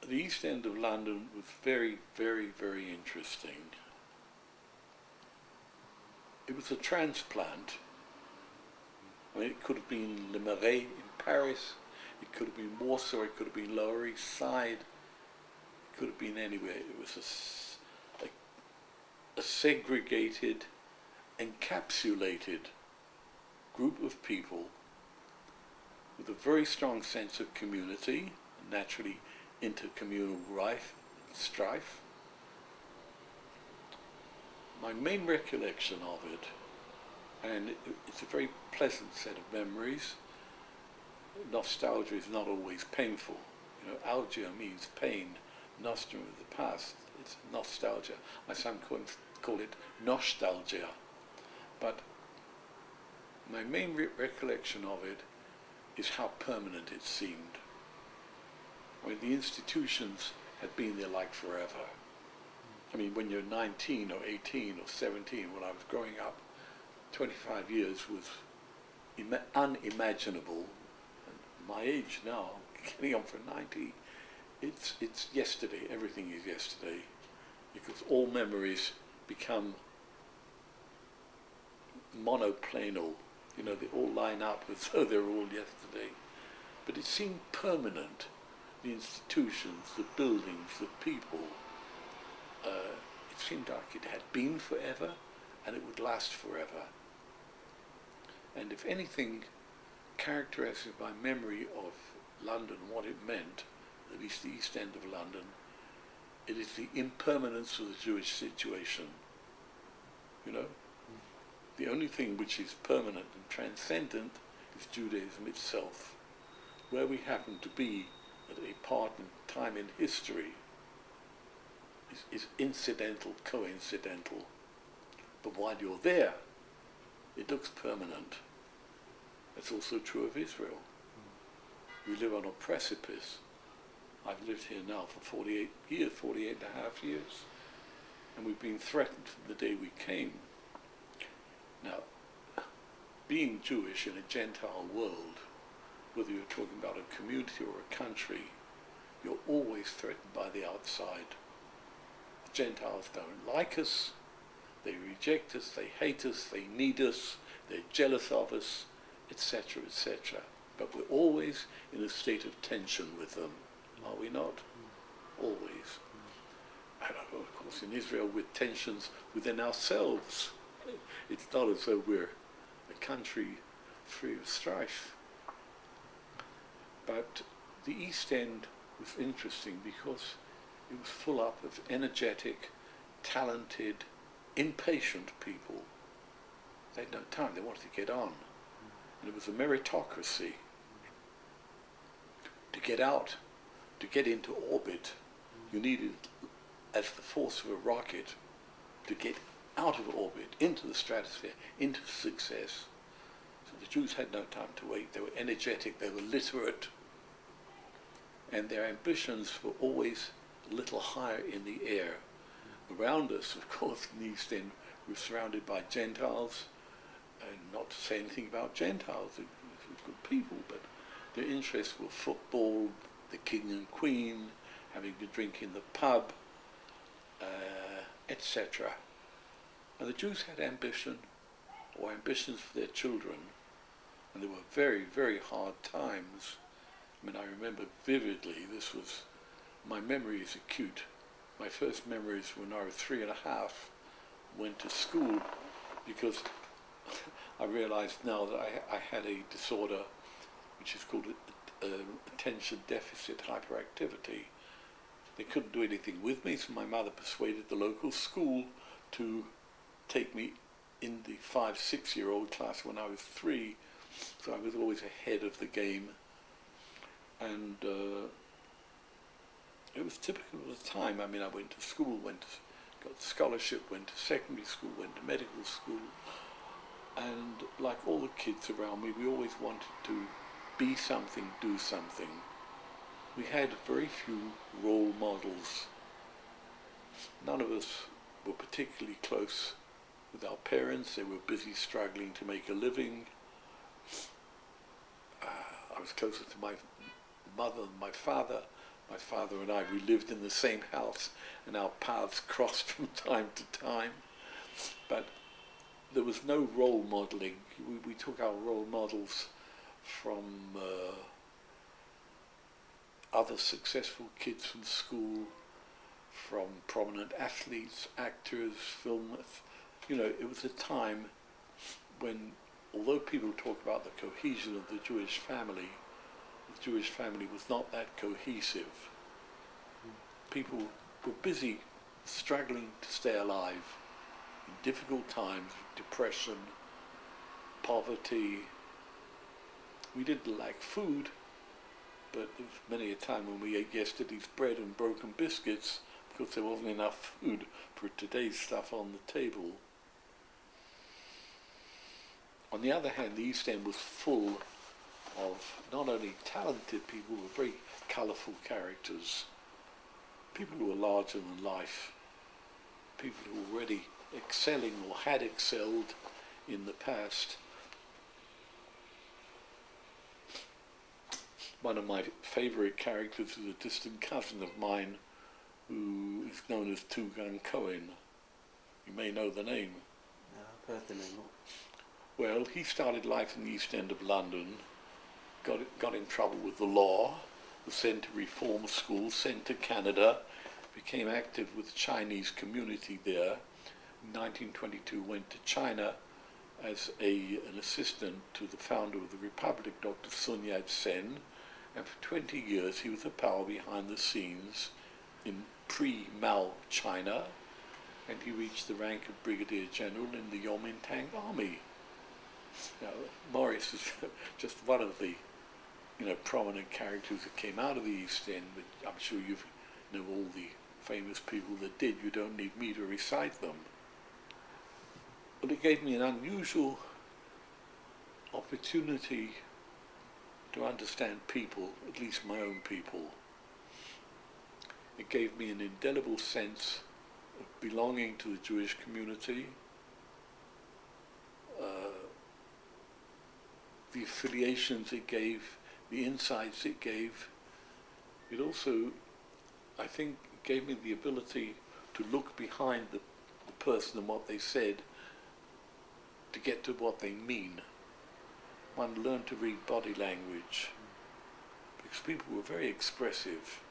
the East End of London was very, very, very interesting. It was a transplant. I mean, it could have been Le Marais in Paris, it could have been Warsaw, it could have been Lower East Side, it could have been anywhere. It was a segregated, encapsulated group of people with a very strong sense of community, naturally intercommunal strife. My main recollection of it, and it's a very pleasant set of memories. Nostalgia is not always painful. You know, algia means pain, nostrum of the past. It's nostalgia. My son call it nostalgia. But my main recollection of it is how permanent it seemed. I mean, the institutions had been there like forever. I mean, when you're 19 or 18 or 17, when I was growing up, 25 years was unimaginable. And my age now, getting on for 90, it's yesterday. Everything is yesterday, because all memories become monoplanal. You know, they all line up as though they're all yesterday. But it seemed permanent. The institutions, the buildings, the people. It seemed like it had been forever, and it would last forever. And if anything characterizes my memory of London, what it meant, at least the East End of London, it is the impermanence of the Jewish situation. You know? The only thing which is permanent and transcendent is Judaism itself. Where we happen to be at a part in time in history is incidental, coincidental. But while you're there, it looks permanent. That's also true of Israel. We live on a precipice. I've lived here now for 48 and a half years. And we've been threatened from the day we came. Now, being Jewish in a Gentile world, whether you're talking about a community or a country, you're always threatened by the outside. The Gentiles don't like us, they reject us, they hate us, they need us, they're jealous of us, etc., etc. But we're always in a state of tension with them, are we not? Always. And of course in Israel with tensions within ourselves. It's not as though we're a country free of strife. But the East End was interesting because it was full up of energetic, talented, impatient people. They had no time, they wanted to get on. And it was a meritocracy. To get out, to get into orbit, you needed, as the force of a rocket, to get out of orbit, into the stratosphere, into success. So the Jews had no time to wait. They were energetic, they were literate, and their ambitions were always a little higher in the air. Around us, of course, in the East End, we were surrounded by Gentiles, and not to say anything about Gentiles, they were good people, but their interests were football, the king and queen, having a drink in the pub, etc. And the Jews had ambition, or ambitions for their children, and there were very, very hard times. I mean, I remember vividly, my memory is acute. My first memories when I was 3.5, went to school because I realized now that I had a disorder which is called attention deficit hyperactivity. They couldn't do anything with me, so my mother persuaded the local school to take me in the 5-6-year-old class when I was 3, so I was always ahead of the game. And it was typical of the time. I mean, I went to school, got scholarship, went to secondary school, went to medical school, and like all the kids around me, we always wanted to be something, do something. We had very few role models. None of us were particularly close with our parents. They were busy struggling to make a living. I was closer to my mother than my father. My father and I, we lived in the same house, and our paths crossed from time to time. But there was no role modelling. We took our role models from other successful kids from school, from prominent athletes, actors, filmmakers. It was a time when, although people talk about the cohesion of the Jewish family was not that cohesive. People were busy struggling to stay alive in difficult times, depression, poverty. We didn't lack food, but there was many a time when we ate yesterday's bread and broken biscuits because there wasn't enough food for today's stuff on the table. On the other hand, the East End was full of not only talented people, but very colourful characters. People who were larger than life. People who were already excelling or had excelled in the past. One of my favourite characters is a distant cousin of mine who is known as Tugan Cohen. You may know the name. No, I've heard the name. Well, he started life in the East End of London, got in trouble with the law, was sent to reform school, sent to Canada, became active with the Chinese community there. In 1922 went to China as an assistant to the founder of the Republic, Dr. Sun Yat-sen, and for 20 years he was the power behind the scenes in pre-Mao China, and he reached the rank of Brigadier General in the Kuomintang Army. Now, Morris is just one of the prominent characters that came out of the East End, but I'm sure you know all the famous people that did. You don't need me to recite them. But it gave me an unusual opportunity to understand people, at least my own people. It gave me an indelible sense of belonging to the Jewish community, the affiliations it gave, the insights it gave. It also, I think, gave me the ability to look behind the person and what they said to get to what they mean. One learned to read body language because people were very expressive.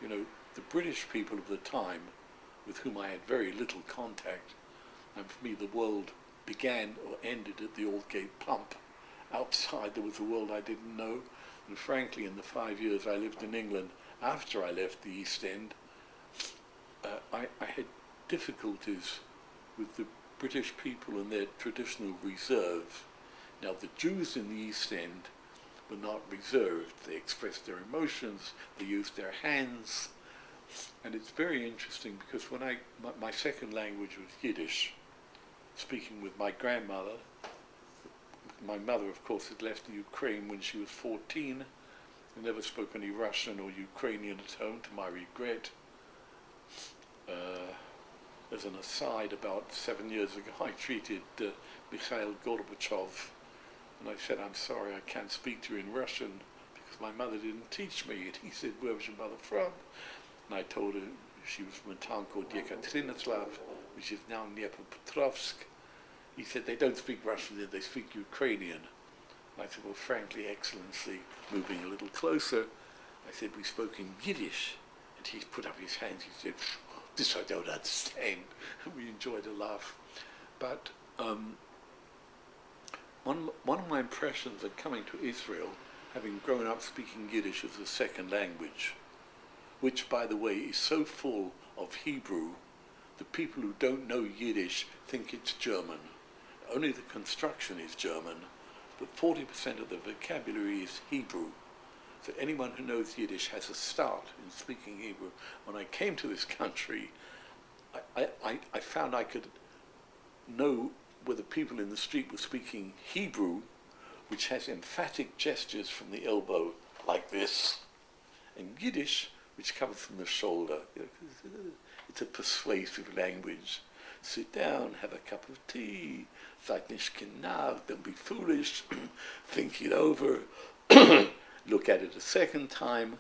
The British people of the time, with whom I had very little contact, and for me the world began or ended at the Aldgate pump. Outside there was a world I didn't know, and frankly in the 5 years I lived in England after I left the East End, I had difficulties with the British people and their traditional reserve. Now the Jews in the East End were not reserved. They expressed their emotions, they used their hands, and it's very interesting because when my second language was Yiddish, speaking with my grandmother. My mother, of course, had left the Ukraine when she was 14 and never spoke any Russian or Ukrainian at home, to my regret. As an aside, about 7 years ago, I treated Mikhail Gorbachev, and I said, "I'm sorry, I can't speak to you in Russian because my mother didn't teach me." And he said, "Where was your mother from?" And I told her she was from a town called Yekaterinoslav, which is now Dnipropetrovsk. He said, "They don't speak Russian there, they speak Ukrainian." And I said, "Well, frankly, Excellency," moving a little closer, I said, "We spoke in Yiddish." And he put up his hands, he said, "This I don't understand." And we enjoyed a laugh. But one of my impressions of coming to Israel, having grown up speaking Yiddish as a second language, which, by the way, is so full of Hebrew, the people who don't know Yiddish think it's German. Only the construction is German, but 40% of the vocabulary is Hebrew. So anyone who knows Yiddish has a start in speaking Hebrew. When I came to this country, I found I could know whether people in the street were speaking Hebrew, which has emphatic gestures from the elbow, like this, and Yiddish, which comes from the shoulder. It's a persuasive language. Sit down, have a cup of tea, seid nicht genau, don't be foolish, think it over, look at it a second time.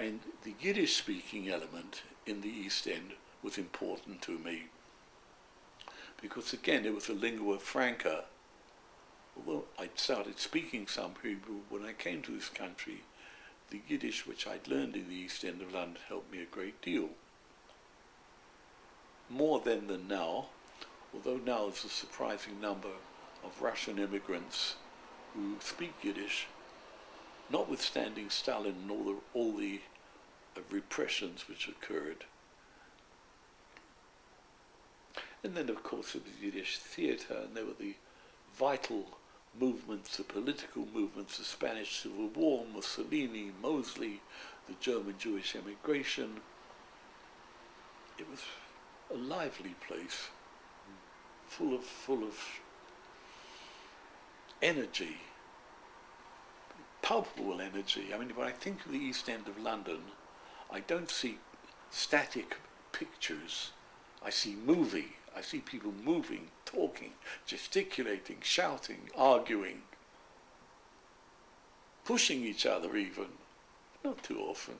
And the Yiddish-speaking element in the East End was important to me, because again, it was a lingua franca. Although I'd started speaking some Hebrew when I came to this country, the Yiddish which I'd learned in the East End of London helped me a great deal. More then than now, although now there's a surprising number of Russian immigrants who speak Yiddish, notwithstanding Stalin and all the repressions which occurred. And then of course there was Yiddish theatre, and there were the vital movements, the political movements, the Spanish Civil War, Mussolini, Mosley, the German Jewish emigration. It was a lively place, full of energy, palpable energy. I mean, when I think of the East End of London, I don't see static pictures. I see movie. I see people moving, talking, gesticulating, shouting, arguing, pushing each other even. Not too often.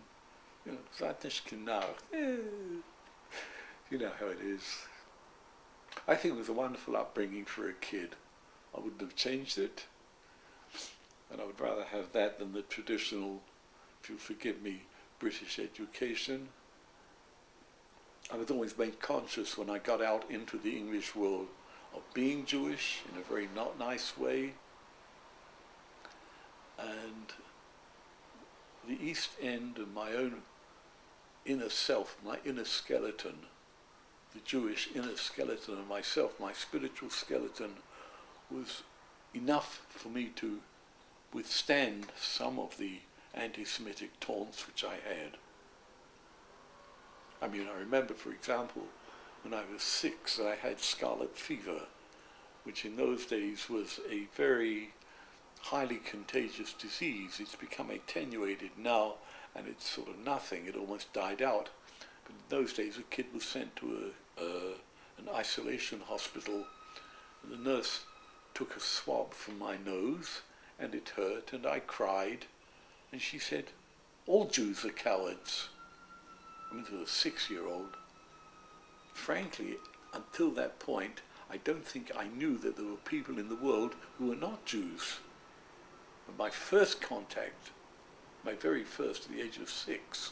You know, Zadnish Kinar. You know how it is. I think it was a wonderful upbringing for a kid. I wouldn't have changed it. And I would rather have that than the traditional, if you'll forgive me, British education. I was always made conscious when I got out into the English world of being Jewish in a very not nice way. And the East End and my own inner self, my inner skeleton, the Jewish inner skeleton of myself, my spiritual skeleton, was enough for me to withstand some of the anti-Semitic taunts which I had. I mean, I remember, for example, when I was 6, I had scarlet fever, which in those days was a very highly contagious disease. It's become attenuated now, and it's sort of nothing. It almost died out. But in those days, a kid was sent to an isolation hospital, and the nurse took a swab from my nose, and it hurt, and I cried, and she said, "All Jews are cowards." I mean, to a 6-year-old. Frankly, until that point, I don't think I knew that there were people in the world who were not Jews. But my first contact, my very first at the age of 6,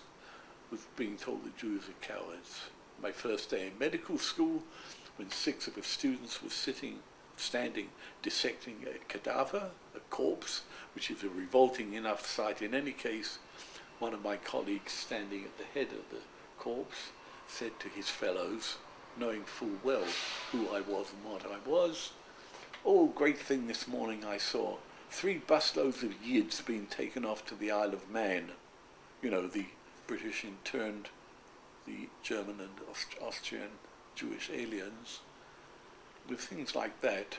was being told that Jews are cowards. My first day in medical school, when 6 of the students were standing, dissecting a cadaver, a corpse, which is a revolting enough sight in any case, one of my colleagues standing at the head of the corpse said to his fellows, knowing full well who I was and what I was, "Oh, great thing this morning I saw. 3 busloads of Yids being taken off to the Isle of Man." You know, the British interned the German and Austrian Jewish aliens. With things like that,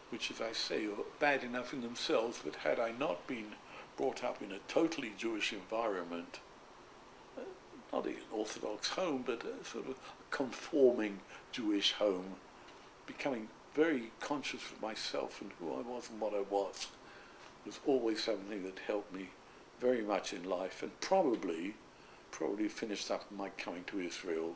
which, as I say, are bad enough in themselves, but had I not been brought up in a totally Jewish environment, not an Orthodox home, but a sort of conforming Jewish home, becoming very conscious of myself and who I was and what I was always something that helped me very much in life, and probably finished up my coming to Israel